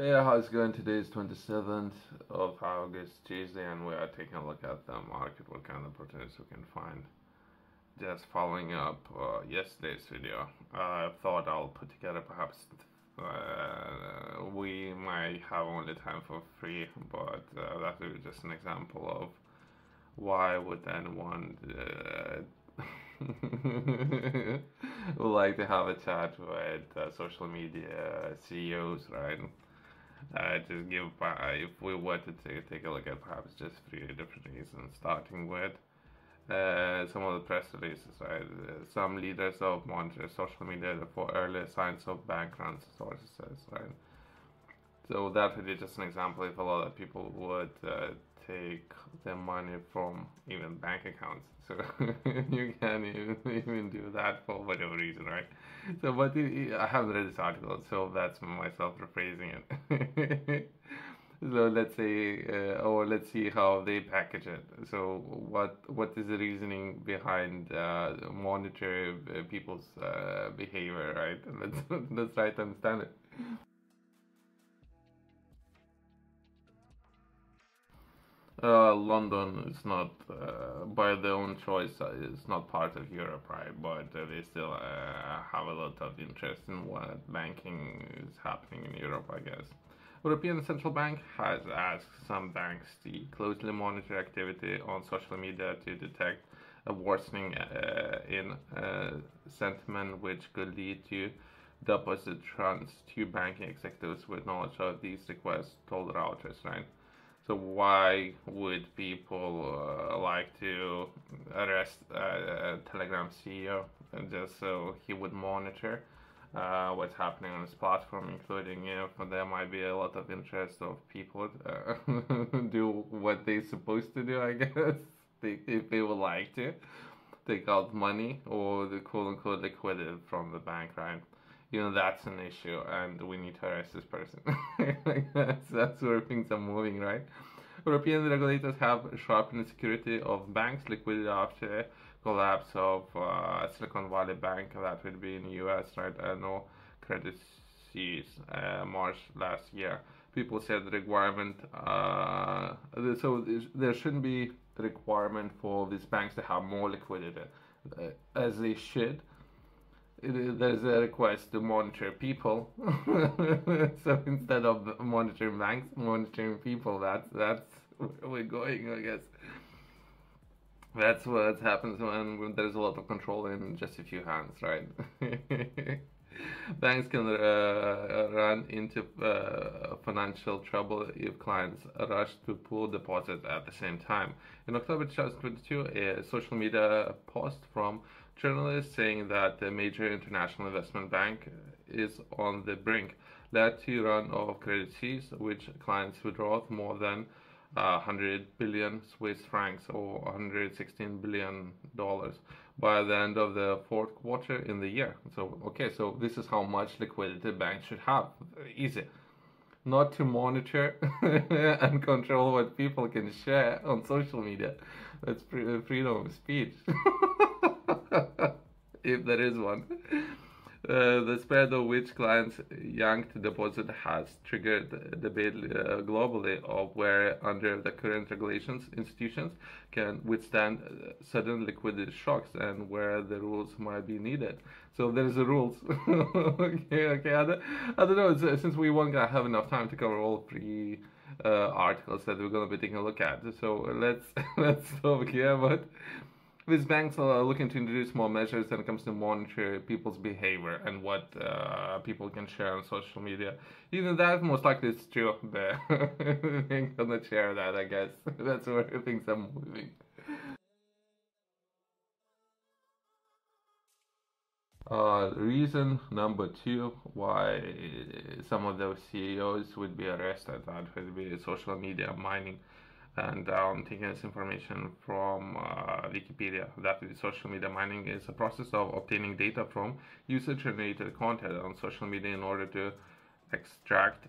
Yeah, how's it going? Today is 27th of August, Tuesday, and we are taking a look at the market, what kind of opportunities we can find. Just following up yesterday's video, I thought I'll put together perhaps we might have only time for free, but that is just an example of why would anyone would like to have a chat with social media CEOs, right? Just give if we wanted to take a look at perhaps just three different reasons, starting with some of the press releases, right? Some leaders of monitor social media for early signs of bank runs, sources says, right? So that would be just an example if a lot of people would take their money from even bank accounts. So you can even do that for whatever reason, right? So, but I haven't read this article, so that's myself rephrasing it. So let's say, or let's see how they package it. So what is the reasoning behind monitor people's behavior, right? Let's try to understand it. London is not, by their own choice, it's not part of Europe, right? But they still have a lot of interest in what banking is happening in Europe, I guess. European Central Bank has asked some banks to closely monitor activity on social media to detect a worsening in sentiment, which could lead to deposit runs to banking executives with knowledge of these requests, told Reuters, right? So why would people like to arrest a Telegram CEO just so he would monitor what's happening on his platform, including there might be a lot of interest of people do what they're supposed to do, I guess, if they would like to take out money or the quote unquote liquidity from the bank, right? That's an issue, and we need to arrest this person. That's where things are moving, right? European regulators have sharpened the security of banks' liquidity after collapse of Silicon Valley Bank, that would be in the US, right? No Credit Suisse, March last year. People said the requirement, so there shouldn't be the requirement for these banks to have more liquidity, as they should. There's a request to monitor people. So instead of monitoring banks, monitoring people. That's where we're going, I guess. That's what happens when there's a lot of control in just a few hands, right? Banks can run into financial trouble if clients rush to pull deposits at the same time. In October 2022, a social media post from journalists saying that a major international investment bank is on the brink led to a run of Credit Suisse, which clients withdraw more than 100 billion Swiss francs or 116 billion dollars by the end of the fourth quarter in the year. So, okay, so this is how much liquidity banks should have. Easy. Not to monitor and control what people can share on social media. That's freedom of speech. If there is one. The spread of which clients yanked deposit has triggered debate globally of where, under the current regulations, institutions can withstand sudden liquidity shocks and where the rules might be needed. So there's the rules. Okay. I don't know. Since we won't gonna have enough time to cover all three articles that we're gonna be taking a look at, so let's stop here. But these banks are looking to introduce more measures when it comes to monitor people's behavior and what people can share on social media. Even that most likely is true, but I'm gonna share that, I guess. That's where things are moving. Reason number two why some of those CEOs would be arrested, that would be social media mining. And taking this information from Wikipedia, that is, social media mining is a process of obtaining data from user-generated content on social media in order to extract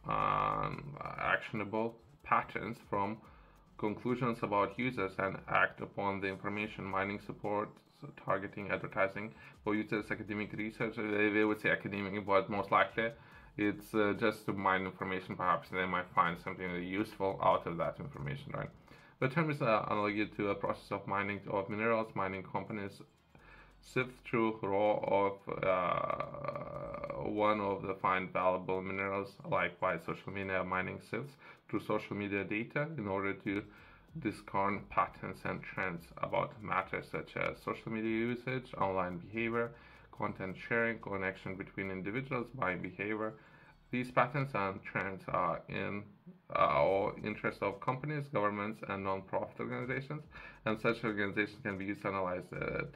actionable patterns from conclusions about users and act upon the information. Mining supports targeting advertising for users, academic research. They would say academic, but most likely It's just to mine information. Perhaps they might find something really useful out of that information, right? The term is analogous to a process of mining of minerals. Mining companies sift through raw of one of the find valuable minerals. Likewise, social media mining sifts through social media data in order to discern patterns and trends about matters such as social media usage, online behavior, content sharing, connection between individuals, buying behavior. These patterns and trends are in our interest of companies, governments, and non-profit organizations, and such organizations can be used to analyze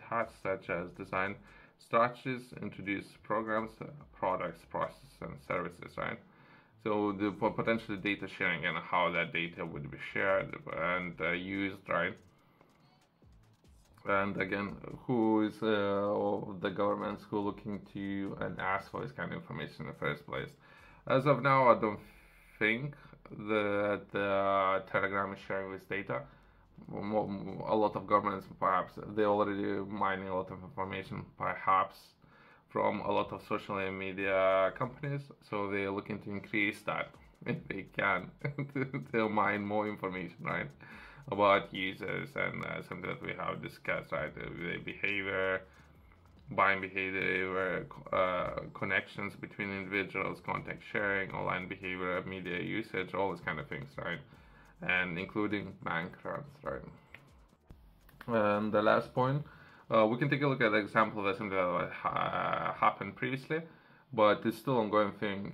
tasks such as design strategies, introduce programs, products, processes, and services, right? So the potential data sharing and how that data would be shared and used, right? And again, who is the governments who are looking to and ask for this kind of information in the first place? As of now, I don't think that Telegram is sharing this data. A lot of governments, perhaps, they're already mining a lot of information, perhaps from a lot of social media companies. So they're looking to increase that if they can to mine more information, right, about users and something that we have discussed, right, the behavior, buying behavior, connections between individuals, contact sharing, online behavior, media usage, all these kind of things, right? And including bank runs, right? And the last point, we can take a look at the example of something that happened previously, but it's still an ongoing thing.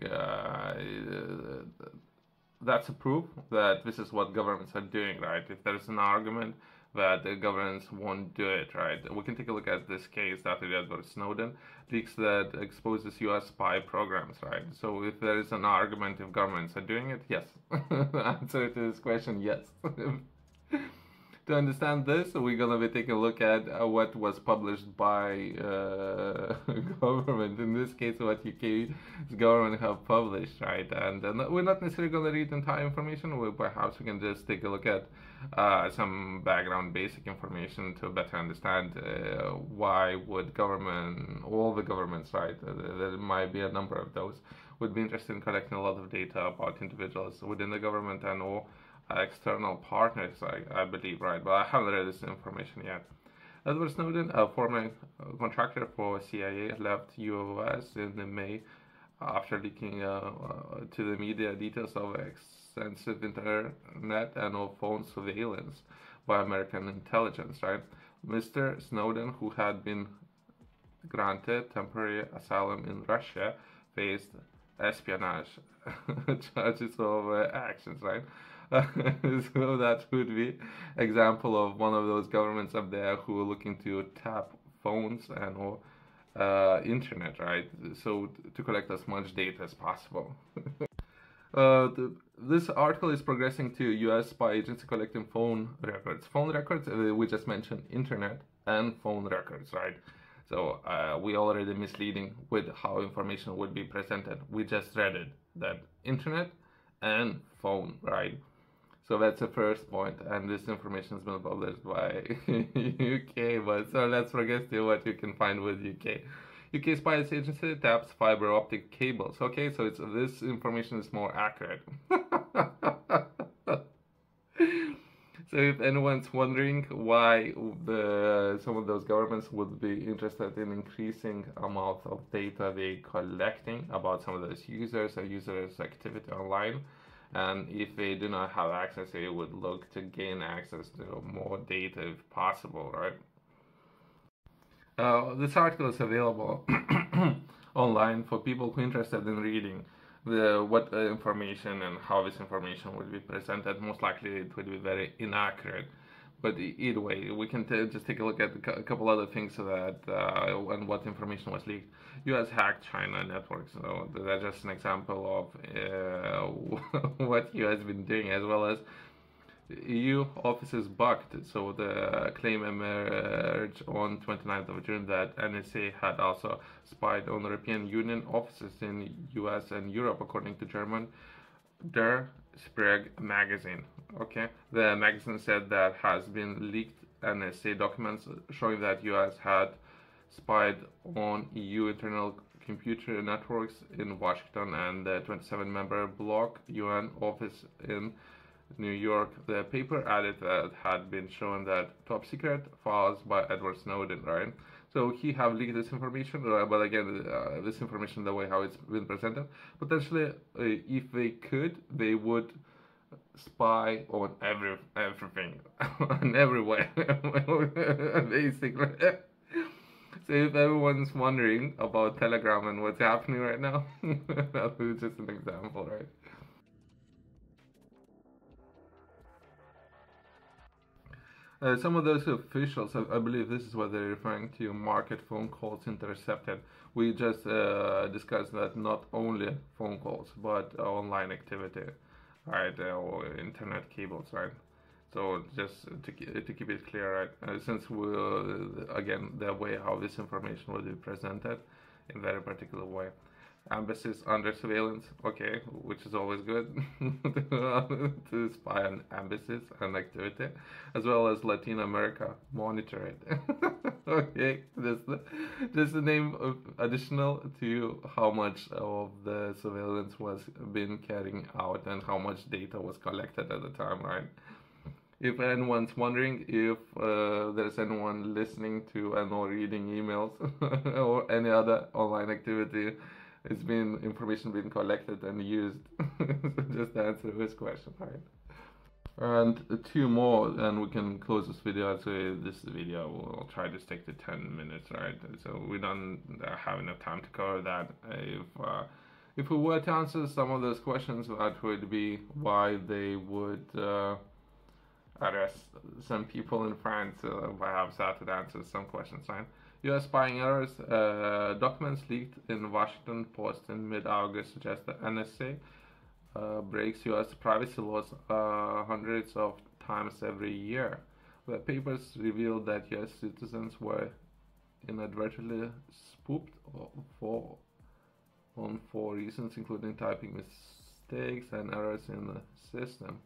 That's a proof that this is what governments are doing, right? If there's an argument that the governments won't do it, right? We can take a look at this case that Edward Snowden leaks that exposes U.S. spy programs, right? So if there is an argument if governments are doing it, yes. The answer to this question, yes. To understand this, we're gonna be taking a look at what was published by government. In this case, what UK's government have published, right? And we're not necessarily gonna read entire information. Perhaps we can just take a look at some background, basic information to better understand why would government, all the governments, right? There might be a number of those, would be interested in collecting a lot of data about individuals within the government and all external partners, I believe, right? But I haven't read this information yet. Edward Snowden, a former contractor for CIA, left US in May after leaking to the media details of extensive internet and phone surveillance by American intelligence, right? Mr. Snowden, who had been granted temporary asylum in Russia, faced espionage charges of actions, right? So that would be example of one of those governments up there who are looking to tap phones and or internet, right? So to collect as much data as possible. This article is progressing to U.S. spy agency collecting phone records. Phone records, we just mentioned internet and phone records, right? So we already misleading with how information would be presented. We just read it, that internet and phone, right? So that's the first point, and this information has been published by UK. But so let's progress to what you can find with UK. UK spy agency taps fiber optic cables. Okay, so this information is more accurate. So if anyone's wondering why some of those governments would be interested in increasing amount of data they're collecting about some of those users or users' activity online, and if they do not have access, they would look to gain access to more data if possible, right? This article is available online for people who are interested in reading what information and how this information would be presented. Most likely it would be very inaccurate. But either way, we can just take a look at a couple other things so that and what information was leaked. U.S. hacked China networks. So that's just an example of what U.S. has been doing, as well as EU offices bugged. So the claim emerged on 29th of June that NSA had also spied on European Union offices in U.S. and Europe, according to German Der Spiegel magazine. Okay, the magazine said that has been leaked NSA documents showing that U.S. had spied on EU internal computer networks in Washington and the 27-member bloc UN office in New York. The paper added that it had been shown that top secret files by Edward Snowden, right? So he have leaked this information, but again, this information, the way how it's been presented, potentially, if they could, they would spy on everything, on everywhere, basically. So if everyone's wondering about Telegram and what's happening right now, that was just an example, right? Some of those officials, I believe this is what they're referring to, market phone calls intercepted. We just discussed that not only phone calls, but online activity, right, or internet cables, right? So just to keep it clear, right, since again, the way how this information will be presented in a very particular way. Embassies under surveillance, okay, which is always good to spy on embassies and activity, as well as Latin America, monitor it. Okay, just the name of additional to how much of the surveillance was been carrying out and how much data was collected at the time, right? If anyone's wondering if there's anyone listening to and or reading emails or any other online activity, it's been information being collected and used. Just to answer this question, right? And two more, and we can close this video. So this video will try to stick to 10 minutes, right? So we don't have enough time to cover that. If we were to answer some of those questions, that would be why they would arrest some people in France. Perhaps that would answer some questions, right? U.S. spying errors. Documents leaked in Washington Post in mid-August suggest the NSA breaks U.S. privacy laws hundreds of times every year. The papers revealed that U.S. citizens were inadvertently spoofed for reasons including typing mistakes and errors in the system.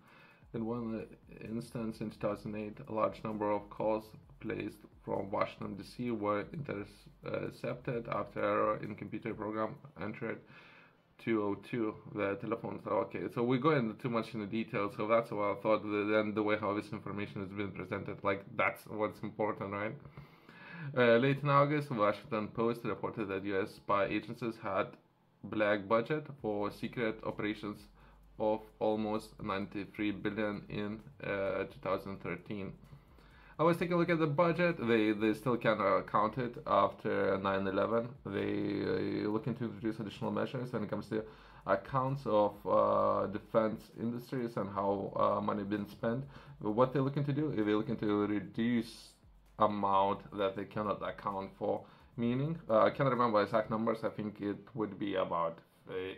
In one instance in 2008, a large number of calls placed from Washington D.C. were intercepted after error in computer program entered 202. The telephone. Okay, so we go into too much in the details, so that's what I thought. Then the way how this information has been presented, like that's what's important, right? Late in August, Washington Post reported that U.S. spy agencies had black budget for secret operations of almost 93 billion in 2013. I was taking a look at the budget. They still can't count it after 9/11. They looking to introduce additional measures when it comes to accounts of defense industries and how money been spent. What they're looking to do is they're looking to reduce amount that they cannot account for. Meaning, I can't remember exact numbers. I think it would be about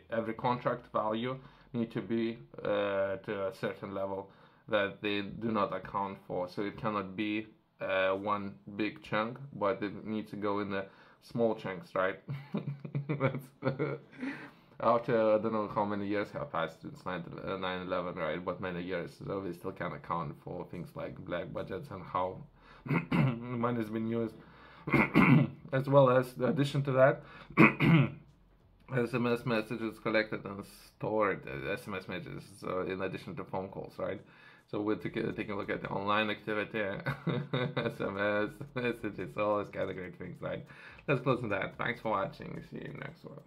every contract value need to be to a certain level that they do not account for. So it cannot be one big chunk, but it needs to go in the small chunks, right? After I don't know how many years have passed since 9/11, right? But many years, so they still can account for things like black budgets and how money has been used. As well as, in addition to that, SMS messages collected and stored, SMS messages, so in addition to phone calls, right? So we're taking a look at the online activity, SMS messages, all those kind of great things, right? Let's close on that. Thanks for watching. See you next one.